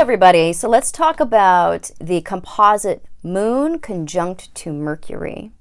everybody. So let's talk about the composite moon conjunct to Mercury.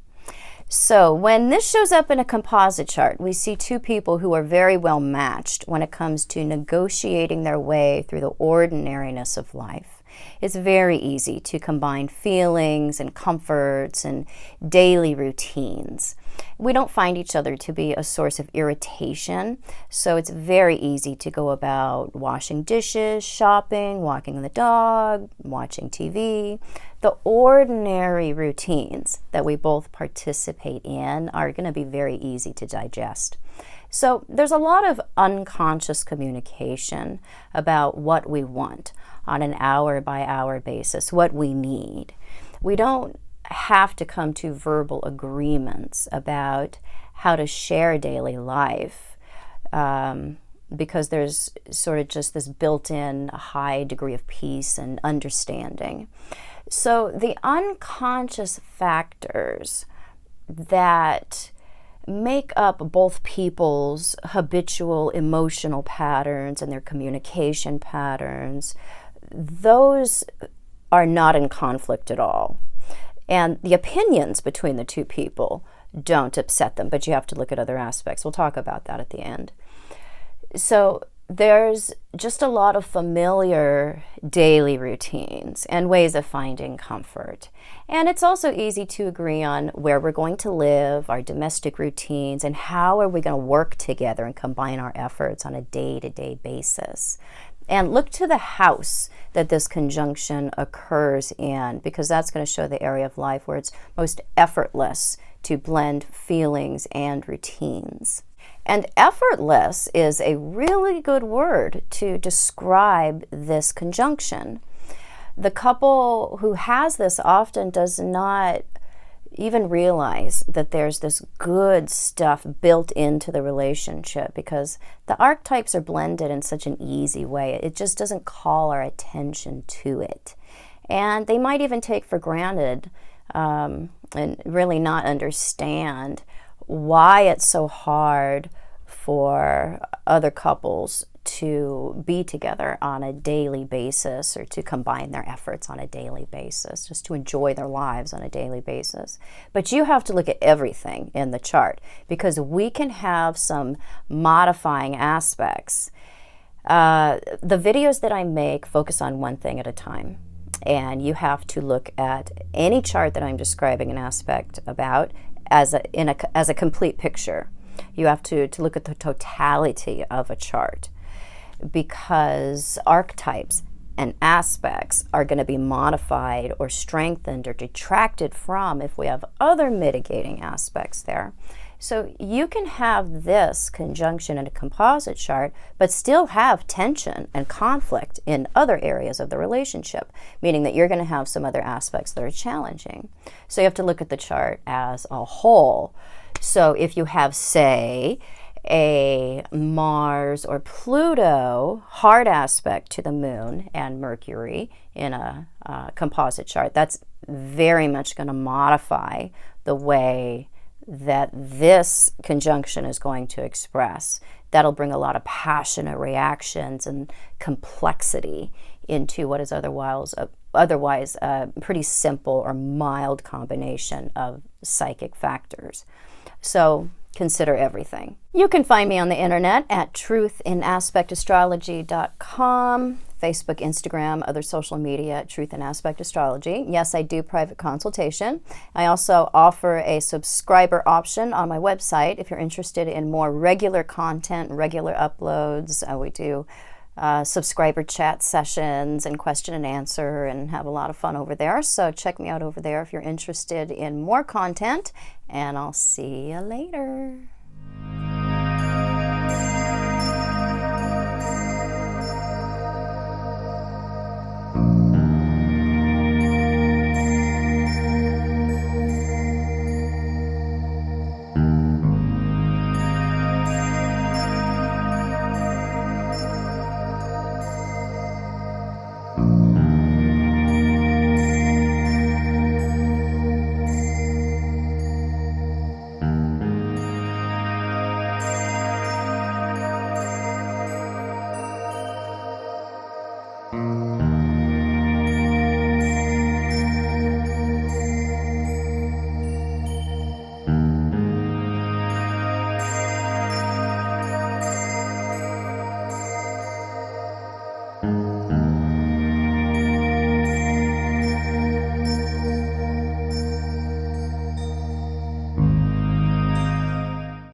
So when this shows up in a composite chart, we see two people who are very well matched when it comes to negotiating their way through the ordinariness of life. It's very easy to combine feelings and comforts and daily routines. We don't find each other to be a source of irritation, so it's very easy to go about washing dishes, shopping, walking the dog, watching TV. The ordinary routines that we both participate in are going to be very easy to digest. So there's a lot of unconscious communication about what we want on an hour-by-hour basis, what we need. We don't have to come to verbal agreements about how to share daily life because there's sort of just this built-in high degree of peace and understanding. So the unconscious factors that make up both people's habitual emotional patterns and their communication patterns, those are not in conflict at all. And the opinions between the two people don't upset them, but you have to look at other aspects. We'll talk about that at the end. So there's just a lot of familiar daily routines and ways of finding comfort. And it's also easy to agree on where we're going to live, our domestic routines, and how are we going to work together and combine our efforts on a day-to-day basis. And look to the house that this conjunction occurs in, because that's going to show the area of life where it's most effortless to blend feelings and routines. And effortless is a really good word to describe this conjunction. The couple who has this often does not even realize that there's this good stuff built into the relationship because the archetypes are blended in such an easy way. It just doesn't call our attention to it. And they might even take for granted and really not understand why it's so hard for other couples to be together on a daily basis or to combine their efforts on a daily basis, just to enjoy their lives on a daily basis. But you have to look at everything in the chart because we can have some modifying aspects. The videos that I make focus on one thing at a time, and you have to look at any chart that I'm describing an aspect about as a complete picture. You have to look at the totality of a chart, because archetypes and aspects are going to be modified or strengthened or detracted from if we have other mitigating aspects there. So you can have this conjunction in a composite chart, but still have tension and conflict in other areas of the relationship, meaning that you're going to have some other aspects that are challenging. So you have to look at the chart as a whole. So if you have, say, a Mars or Pluto hard aspect to the moon and Mercury in a composite chart, that's very much going to modify the way that this conjunction is going to express. That'll bring a lot of passionate reactions and complexity into what is otherwise a pretty simple or mild combination of psychic factors. So consider everything. You can find me on the internet at truthinaspectastrology.com, Facebook, Instagram, other social media at Truth in Aspect Astrology. Yes, I do private consultation. I also offer a subscriber option on my website if you're interested in more regular content, regular uploads. We do subscriber chat sessions and question and answer and have a lot of fun over there. So check me out over there if you're interested in more content, and I'll see you later.